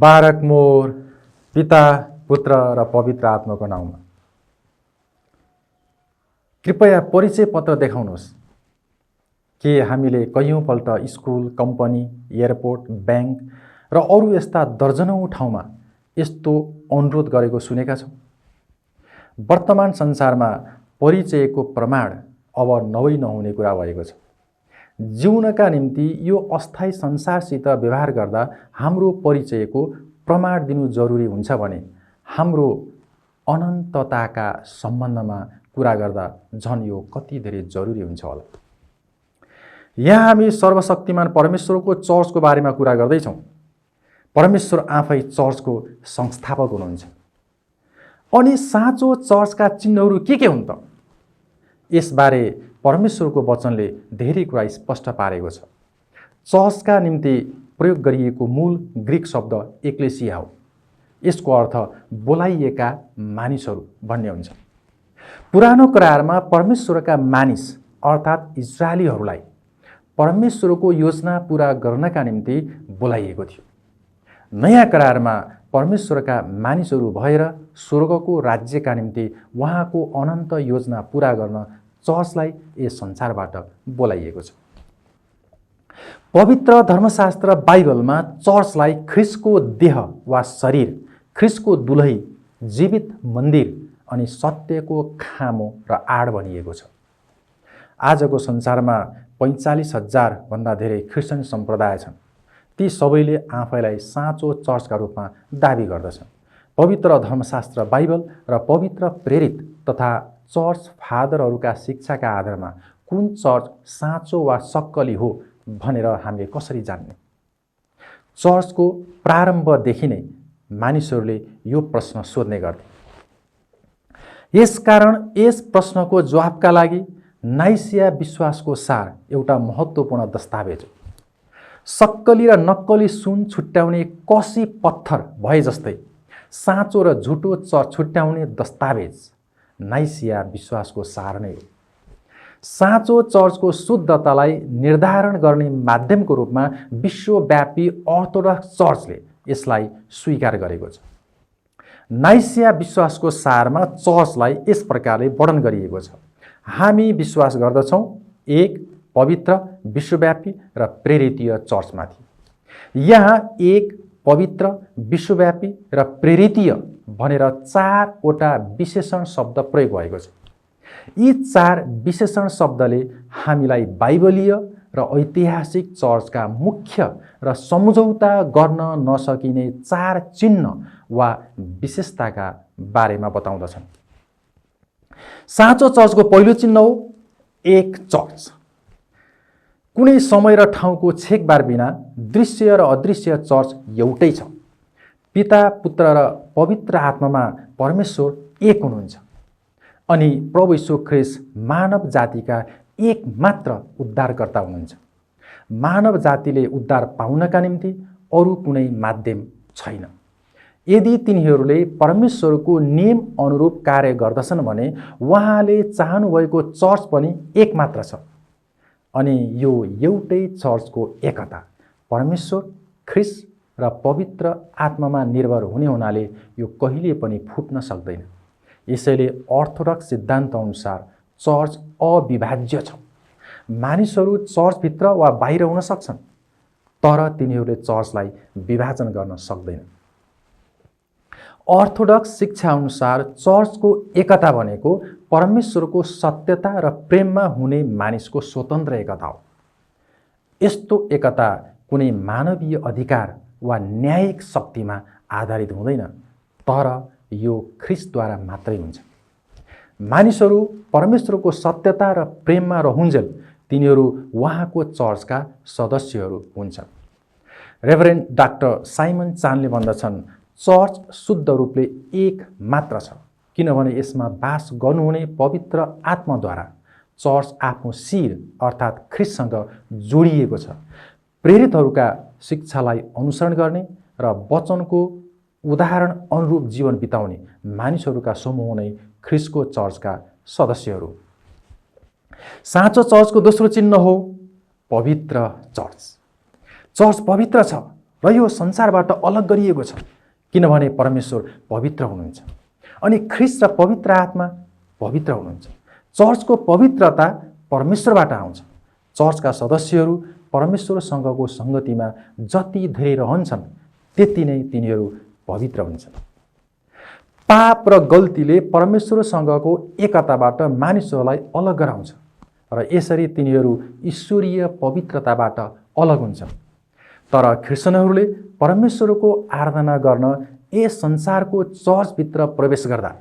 बारक more पिता पुत्र र पवित्र आत्माको नाउँमा। कृपया परिचय पत्र देखाउनुहोस्। के हामीले कैयौँपल्ट स्कुल, कम्पनी, एयरपोर्ट, ब्याङ्क र अरू यस्ता दर्जनौँ ठाउँमा यस्तो अनुरोध गरेको सुनेका छौँ? वर्तमान संसारमा परिचयको प्रमाण अब नभई नहुने कुरा भएको छ। जिउनका निम्ति यो अस्थायी संसारसित व्यवहार गर्दा हाम्रो परिचयको प्रमाण दिनु जरुरी हुन्छ भने हाम्रो अनन्तताका सम्बन्धमा कुरा गर्दा झन् यो कति धेरै जरुरी हुन्छ होला। यहाँ हामी सर्वशक्तिमान परमेश्वरको चर्चको बारेमा कुरा गर्दैछौँ। परमेश्वर आफै चर्चको संस्थापक हुनुहुन्छ। अनि साँचो चर्चका चिन्हहरू के हुन् त? यसबारे परमेश्वरको वचनले धेरै कुरा स्पष्ट पारेको छ। चर्चका निम्ति प्रयोग गरिएको मूल ग्रीक शब्द एक्लेसिया हो। यसको अर्थ बोलाइएका मानिसहरू भन्ने हुन्छ। पुरानो करारमा परमेश्वरका मानिस अर्थात् इजरायलीहरूलाई परमेश्वरको योजना पूरा गर्नका निम्ति बोलाइएको थियो। नयाँ करारमा परमेश्वरका मानिसहरू भएर स्वर्गको राज्यका निम्ति उहाँको अनन्त योजना पूरा गर्न चर्चलाई यस संसारबाट बोलाइएको छ। पवित्र धर्मशास्त्र बाइबलमा चर्चलाई ख्रिस्टको देह वा शरीर, ख्रिस्टको दुलही, जीवित मन्दिर अनि सत्यको खामो र आड भनिएको छ। आजको संसारमा 45,000 भन्दा धेरै क्रिस्चियन सम्प्रदाय छन्। ती सबैले आफैलाई साँचो चर्चका रूपमा दाबी गर्दछन्। पवित्र धर्मशास्त्र बाइबल र पवित्र प्रेरित तथा चर्च फादरहरूका शिक्षाका आधारमा कुन चर्च साँचो वा सक्कली हो भनेर हामीले कसरी जान्ने? चर्चको प्रारम्भदेखि नै मानिसहरूले यो प्रश्न सोध्ने गर्थे। यसकारण यस प्रश्नको जवाफका लागि नाइसिया विश्वासको सार एउटा महत्त्वपूर्ण दस्तावेज हो। सक्कली र नक्कली सुन छुट्याउने कसी पत्थर भए जस्तै साँचो र झुटो चर्च छुट्याउने दस्तावेज नाइसिया विश्वासको सार नै हो। साँचो चर्चको शुद्धतालाई निर्धारण गर्ने माध्यमको रूपमा विश्वव्यापी अर्थोडक्स चर्चले यसलाई स्वीकार गरेको छ। नाइसिया विश्वासको सारमा चर्चलाई यस प्रकारले वर्णन गरिएको छ। हामी विश्वास गर्दछौँ एक पवित्र, विश्वव्यापी र प्रेरितीय चर्चमाथि। यहाँ एक पवित्र, विश्वव्यापी र प्रेरितीय भनेर 4वटा विशेषण शब्द प्रयोग भएको छ। यी 4 विशेषण शब्दले हामीलाई बाइबलीय र ऐतिहासिक चर्चका मुख्य र सम्झौता गर्न नसकिने 4 चिन्ह वा विशेषताका बारेमा बताउँदछन्। साँचो चर्चको पहिलो चिन्ह हो एक चर्च। कुनै समय र ठाउँको छेकबार बिना दृश्य र अदृश्य चर्च एउटै छ। पिता, पुत्र र पवित्र आत्मामा परमेश्वर एक हुनुहुन्छ अनि प्रभु यीशु ख्रीष्ट मानव जातिका एक मात्र उद्धारकर्ता हुनुहुन्छ। मानव जातिले उद्धार पाउनका निम्ति अरू कुनै माध्यम छैन। यदि तिनीहरूले परमेश्वरको नियम अनुरूप कार्य गर्दछन् भने उहाँले चाहनुभएको चर्च पनि एक मात्र छ। अनि यो एउटै चर्चको एकता परमेश्वर, ख्रीष्ट र पवित्र आत्मामा निर्भर हुने हुनाले यो कहिले पनि फुट्न सक्दैन। यसैले अर्थोडक्स सिद्धान्त अनुसार चर्च अविभाज्य छ। मानिसहरू चर्चभित्र वा बाहिर हुन सक्छन्, तर तिनीहरूले चर्चलाई विभाजन गर्न सक्दैनन्। अर्थोडक्स शिक्षा अनुसार चर्चको एकता भनेको परमेश्वरको सत्यता र प्रेममा हुने मानिसको स्वतन्त्र एकता हो। यस्तो एकता कुनै मानवीय अधिकार वा न्यायिक शक्तिमा आधारित हुँदैन, तर यो ख्रीष्टद्वारा मात्रै हुन्छ। मानिसहरू परमेश्वरको सत्यता र प्रेममा रहुन्जेल तिनीहरू उहाँको चर्चका सदस्यहरू हुन्छन्। रेभरेन्ड डाक्टर साइमन चानले भन्दछन्, चर्च शुद्ध रूपले एक मात्र छ किनभने यसमा वास गर्नुहुने पवित्र आत्माद्वारा चर्च आफ्नो शिर अर्थात् ख्रीष्टसँग जोडिएको छ। प्रेरितहरूका शिक्षालाई अनुसरण गर्ने र वचनको उदाहरण अनुरूप जीवन बिताउने मानिसहरूका समूह नै ख्रीष्टको चर्चका सदस्यहरू। साँचो चर्चको दोस्रो चिन्ह हो पवित्र चर्च। चर्च पवित्र छ र यो संसारबाट अलग गरिएको छ, किनभने परमेश्वर पवित्र हुनुहुन्छ अनि ख्रीष्ट र पवित्र आत्मा पवित्र हुनुहुन्छ। चर्चको पवित्रता परमेश्वरबाट आउँछ। चर्चका सदस्यहरू परमेश्वरसँगको सङ्गतिमा जति धेरै रहन्छन् त्यति नै तिनीहरू पवित्र हुन्छन्। पाप र गल्तीले परमेश्वरसँगको एकताबाट मानिसहरूलाई अलग गराउँछ र यसरी तिनीहरू ईश्वरीय पवित्रताबाट अलग हुन्छन्। तर क्रिस्चियनहरूले परमेश्वरको आराधना गर्न यस संसारको चर्चभित्र प्रवेश गर्दा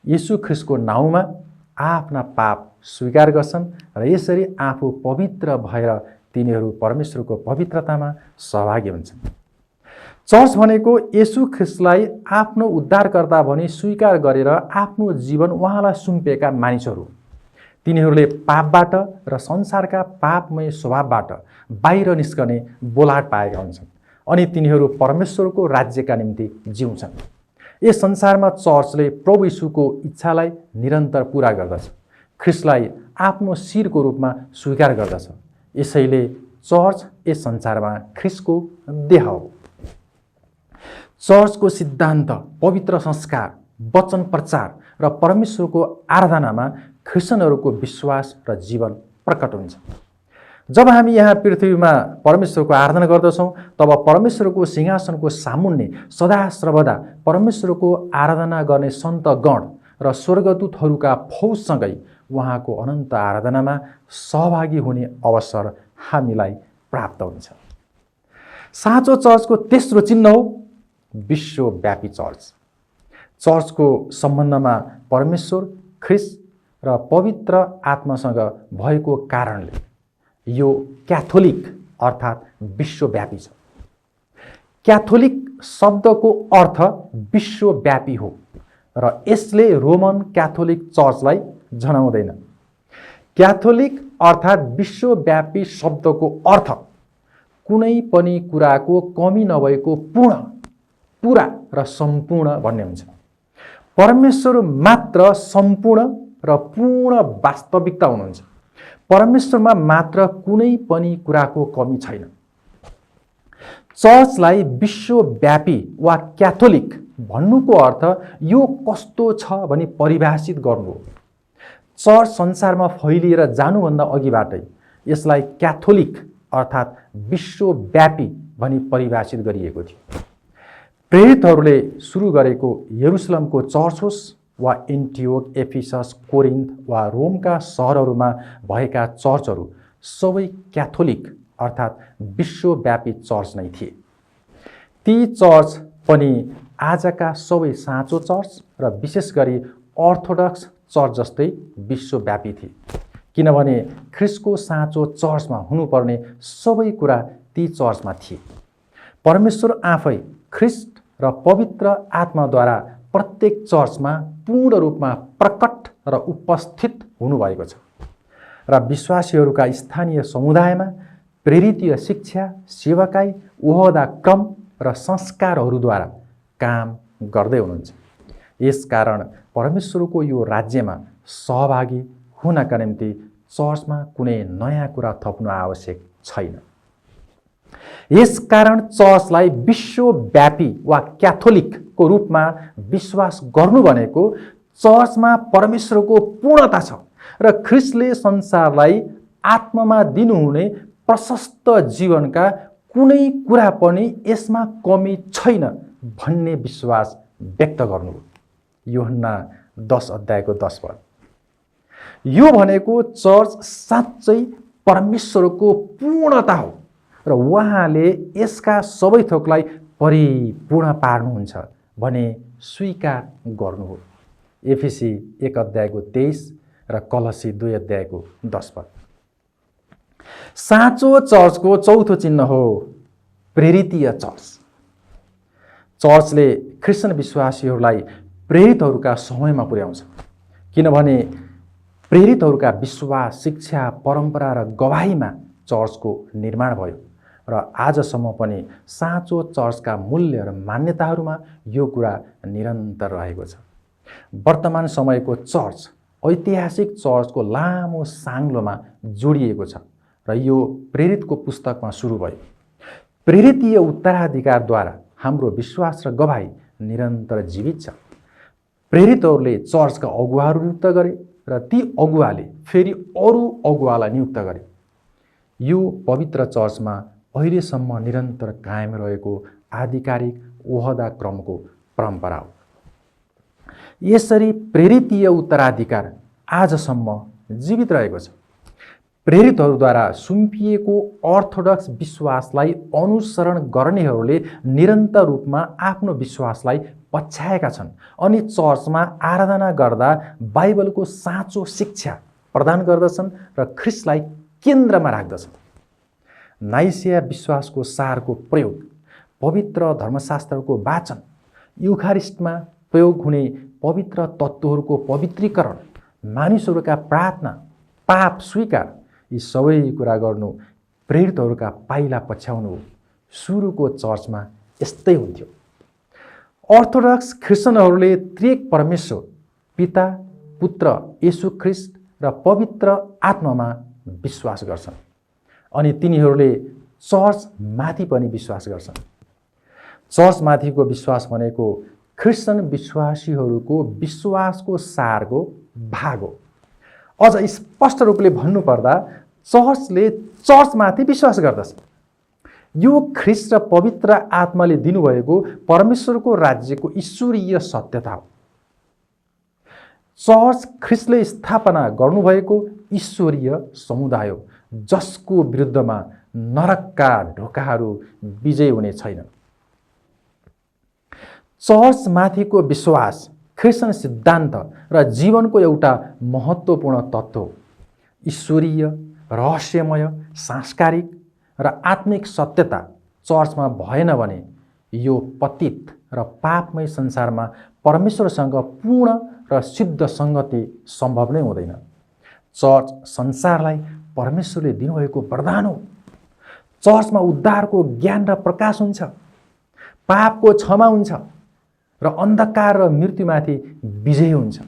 येशू ख्रीष्टको नाउँमा आफ्ना पाप स्वीकार गर्छन् र यसरी आफू पवित्र भएर तिनीहरू परमेश्वरको पवित्रतामा सहभागी हुन्छन्। चर्च भनेको येशू ख्रीष्टलाई आफ्नो उद्धारकर्ता भनी स्वीकार गरेर आफ्नो जीवन उहाँलाई सुम्पिएका मानिसहरू। तिनीहरूले पापबाट र संसारका पापमय स्वभावबाट बाहिर निस्कने बोलाहट पाएका हुन्छन् अनि तिनीहरू परमेश्वरको राज्यका निम्ति जिउँछन्। यस संसारमा चर्चले प्रभु येशूको इच्छालाई निरन्तर पूरा गर्दछ, ख्रीष्टलाई आफ्नो शिरको रूपमा स्वीकार गर्दछ। यसैले चर्च यस संसारमा ख्रीष्टको देह हो। चर्चको सिद्धान्त, पवित्र संस्कार, वचन प्रचार र परमेश्वरको आराधनामा क्रिस्चियनहरूको विश्वास र जीवन प्रकट हुन्छ। जब हामी यहाँ पृथ्वीमा परमेश्वरको आराधना गर्दछौँ तब परमेश्वरको सिंहासनको सामुन्ने सदा सर्वदा परमेश्वरको आराधना गर्ने सन्तगण र स्वर्गदूतहरूका फौजसँगै उहाँको अनन्त आराधनामा सहभागी हुने अवसर हामीलाई प्राप्त हुन्छ। साँचो चर्चको तेस्रो चिन्ह हो विश्वव्यापी चर्च। चर्चको सम्बन्धमा परमेश्वर, ख्रीष्ट र पवित्र आत्मासँग भएको कारणले यो क्याथोलिक अर्थात् विश्वव्यापी छ। क्याथोलिक शब्दको अर्थ विश्वव्यापी हो र यसले रोमन क्याथोलिक चर्चलाई जनाउँदैन। क्याथोलिक अर्थात् विश्वव्यापी शब्दको अर्थ कुनै पनि कुराको कमी नभएको पुरा र सम्पूर्ण भन्ने हुन्छ। परमेश्वर मात्र सम्पूर्ण र पूर्ण वास्तविकता हुनुहुन्छ। परमेश्वरमा मात्र कुनै पनि कुराको कमी छैन। चर्चलाई विश्वव्यापी वा क्याथोलिक भन्नुको अर्थ यो कस्तो छ भनी परिभाषित गर्नु हो। चर्च संसारमा फैलिएर जानुभन्दा अघिबाटै यसलाई क्याथोलिक अर्थात् विश्वव्यापी भनी परिभाषित गरिएको थियो। प्रेरितहरूले सुरु गरेको यरुसलेमको चर्च होस् वा एन्टिओक, एफिसस, कोरिन्थ वा रोमका सहरहरूमा भएका चर्चहरू सबै क्याथोलिक अर्थात् विश्वव्यापी चर्च नै थिए। ती चर्च पनि आजका सबै साँचो चर्च र विशेष गरी अर्थोडक्स चर्च जस्तै विश्वव्यापी थिए, किनभने ख्रीष्टको साँचो चर्चमा हुनुपर्ने सबै कुरा ती चर्चमा थिए। परमेश्वर आफै ख्रीष्ट र पवित्र आत्माद्वारा प्रत्येक चर्चमा पूर्ण रूपमा प्रकट र उपस्थित हुनुभएको छ र विश्वासीहरूका स्थानीय समुदायमा प्रेरितीय शिक्षा, सेवकाई, ओहदा क्रम र संस्कारहरूद्वारा काम गर्दै हुनुहुन्छ। यसकारण परमेश्वरको यो राज्यमा सहभागी हुनका निम्ति चर्चमा कुनै नयाँ कुरा थप्नु आवश्यक छैन। यसकारण चर्चलाई विश्वव्यापी वा क्याथोलिकको रूपमा विश्वास गर्नु भनेको चर्चमा परमेश्वरको पूर्णता छ र ख्रीष्टले संसारलाई आत्मामा दिनुहुने प्रशस्त जीवनका कुनै कुरा पनि यसमा कमी छैन भन्ने विश्वास व्यक्त गर्नु हो। यूहन्ना 10 अध्यायको 10 पद। यो भनेको चर्च साँच्चै परमेश्वरको पूर्णता हो र उहाँले यसका सबै थोकलाई परिपूर्ण पार्नुहुन्छ भने स्वीकार गर्नु हो। एफिसी 1 अध्यायको 23 र कलसी 2 अध्यायको 10 पद। साँचो चर्चको चौथो चिन्ह हो प्रेरितीय चर्च। चर्चले क्रिस्चियन विश्वासीहरूलाई प्रेरितहरूका समयमा पुर्याउँछ, किनभने प्रेरितहरूका विश्वास, शिक्षा, परम्परा र गवाहीमा चर्चको निर्माण भयो र आजसम्म पनि साँचो चर्चका मूल्य र मान्यताहरूमा यो कुरा निरन्तर रहेको छ। वर्तमान समयको चर्च ऐतिहासिक चर्चको लामो साङ्लोमा जोडिएको छ र यो प्रेरितको पुस्तकमा सुरु भयो। प्रेरितीय उत्तराधिकारद्वारा हाम्रो विश्वास र गवाही निरन्तर जीवित छ। प्रेरितहरूले चर्चका अगुवाहरू नियुक्त गरे र ती अगुवाले फेरि अरू अगुवालाई नियुक्त गरे। यो पवित्र चर्चमा अहिलेसम्म निरन्तर कायम रहेको आधिकारिक ओहदा क्रमको परम्परा हो। यसरी प्रेरितीय उत्तराधिकार आजसम्म जीवित रहेको छ। प्रेरितहरूद्वारा सुम्पिएको अर्थोडक्स विश्वासलाई अनुसरण गर्नेहरूले निरन्तर रूपमा आफ्नो विश्वासलाई पछ्याएका छन् अनि चर्चमा आराधना गर्दा बाइबलको साँचो शिक्षा प्रदान गर्दछन् र ख्रिस्टलाई केन्द्रमा राख्दछन्। नाइसिया विश्वासको सारको प्रयोग, पवित्र धर्मशास्त्रको वाचन, युखारिस्टमा प्रयोग हुने पवित्र तत्त्वहरूको पवित्रीकरण, मानिसहरूका प्रार्थना, पाप स्वीकार, यी सबै कुरा गर्नु प्रेरितहरूका पाइला पछ्याउनु हो। सुरुको चर्चमा यस्तै हुन्थ्यो। अर्थोडक्स क्रिस्चियनहरूले त्रिएक परमेश्वर पिता, पुत्र, येशू ख्रिस्ट र पवित्र आत्मामा विश्वास गर्छन् अनि तिनीहरूले चर्चमाथि पनि विश्वास गर्छन्। चर्चमाथिको विश्वास भनेको क्रिस्चियन विश्वासीहरूको विश्वासको सारको भाग हो। अझ स्पष्ट रूपले भन्नुपर्दा चर्चले चर्चमाथि विश्वास गर्दछ। यो ख्रिस्ट र पवित्र आत्माले दिनुभएको परमेश्वरको राज्यको ईश्वरीय सत्यता हो। चर्च ख्रिस्टले स्थापना गर्नुभएको ईश्वरीय समुदाय हो जसको विरुद्धमा नरकका ढोकाहरू विजय हुने छैनन्। चर्चमाथिको विश्वास क्रिस्चियन सिद्धान्त र जीवनको एउटा महत्त्वपूर्ण तत्त्व हो। ईश्वरीय, रहस्यमय, सांस्कारिक र आत्मिक सत्यता चर्चमा भएन भने यो पतित र पापमय संसारमा परमेश्वरसँग पूर्ण र सिद्ध सङ्गति सम्भव नै हुँदैन। चर्च संसारलाई परमेश्वरले दिनुभएको वरदान हो। चर्चमा उद्धारको ज्ञान र प्रकाश हुन्छ, पापको क्षमा हुन्छ र अन्धकार र मृत्युमाथि विजय हुन्छ।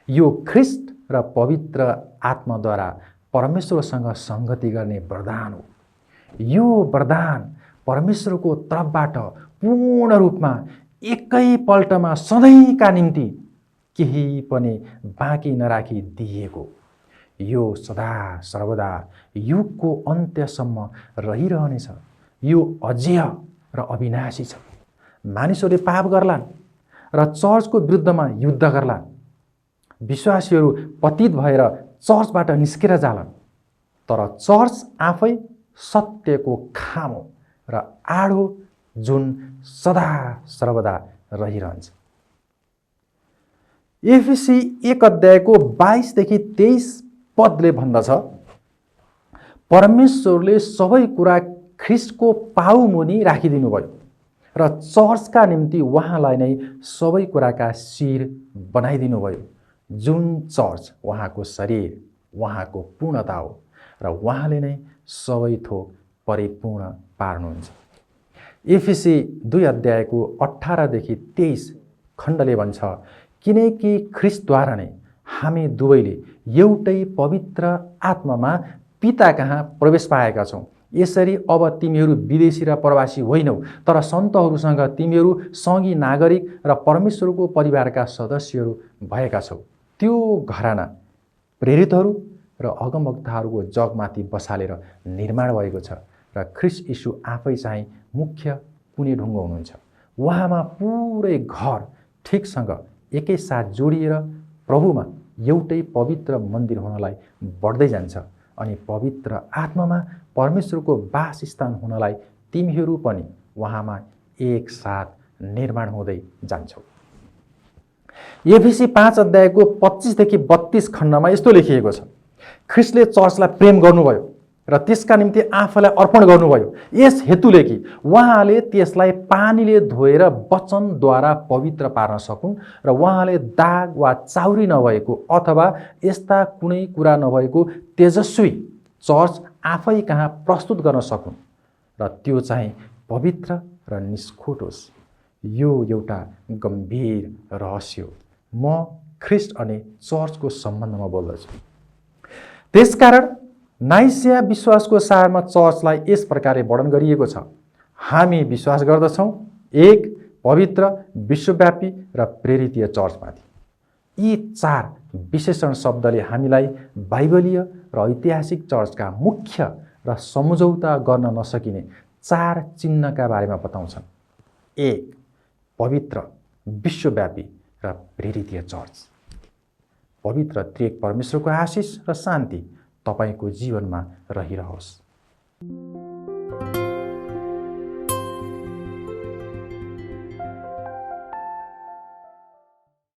यो ख्रिस्ट र पवित्र आत्माद्वारा परमेश्वरसँग सङ्गति गर्ने वरदान हो। यो वरदान परमेश्वरको तर्फबाट पूर्ण रूपमा एकैपल्टमा सधैँका निम्ति केही पनि बाँकी नराखी दिएको। यो सदा सर्वदा युगको अन्त्यसम्म रहिरहनेछ। यो अजेय र अविनाशी छ। मानिसहरूले पाप गर्लान् र चर्चको विरुद्धमा युद्ध गर्लान्। विश्वासीहरू पतित भएर चर्चबाट निस्केर जालान्। तर चर्च आफै सत्यको खामो र आडो जुन सदा सर्वदा रहिरहन्छ। एफिसी 1 अध्यायको 22देखि 23 पदले भन्दछ, परमेश्वरले सबै कुरा ख्रिस्टको पाउमुनि राखिदिनुभयो र चर्चका निम्ति उहाँलाई नै सबै कुराका शिर बनाइदिनुभयो, जुन चर्च उहाँको शरीर, उहाँको पूर्णता हो र उहाँले नै सबै थोक परिपूर्ण पार्नुहुन्छ। एफिसी 2 अध्यायको 18देखि 23 खण्डले भन्छ, किनकि ख्रिस्टद्वारा नै हामी दुवैले एउटै पवित्र आत्मामा पिता कहाँ प्रवेश पाएका छौँ। यसरी अब तिमीहरू विदेशी र प्रवासी होइनौ, तर सन्तहरूसँग तिमीहरू सँगी नागरिक र परमेश्वरको परिवारका सदस्यहरू भएका छौ। त्यो घराना प्रेरितहरू र अगमवक्ताहरूको जगमाथि बसालेर निर्माण भएको छ र ख्रिस्ट यीशु आफै चाहिँ मुख्य पुने ढुङ्गो हुनुहुन्छ। उहाँमा पुरै घर ठिकसँग एकैसाथ जोडिएर प्रभुमा एउटै पवित्र मन्दिर हुनलाई बढ्दै जान्छ अनि पवित्र आत्मामा परमेश्वरको वासस्थान हुनलाई तिमीहरू पनि उहाँमा एकसाथ निर्माण हुँदै जान्छौ। एफिसी 5 अध्यायको 25देखि 32 खण्डमा यस्तो लेखिएको छ, ख्रिस्टले चर्चलाई प्रेम गर्नुभयो र त्यसका निम्ति आफूलाई अर्पण गर्नुभयो, यस हेतुले कि उहाँले त्यसलाई पानीले धोएर वचनद्वारा पवित्र पार्न सकुन् र उहाँले दाग वा चाउरी नभएको अथवा यस्ता कुनै कुरा नभएको तेजस्वी चर्च आफै कहाँ प्रस्तुत गर्न सकुन् र त्यो चाहिँ पवित्र र निष्खोट होस्। यो एउटा गम्भीर रहस्य हो। म ख्रिस्ट अनि चर्चको सम्बन्धमा बोल्दछु। त्यसकारण नाइसिया विश्वासको सारमा चर्चलाई यस प्रकारले वर्णन गरिएको छ, हामी विश्वास गर्दछौँ एक पवित्र, विश्वव्यापी र प्रेरितीय चर्चमाथि। यी 4 विशेषण शब्दले हामीलाई बाइबलीय र ऐतिहासिक चर्चका मुख्य र सम्झौता गर्न नसकिने 4 चिन्हका बारेमा बताउँछन्। 1 पवित्र, विश्वव्यापी र प्रेरितीय चर्च। पवित्र त्रिएक परमेश्वरको आशिष र शान्ति तपाईको जीवनमा रहिरहोस्।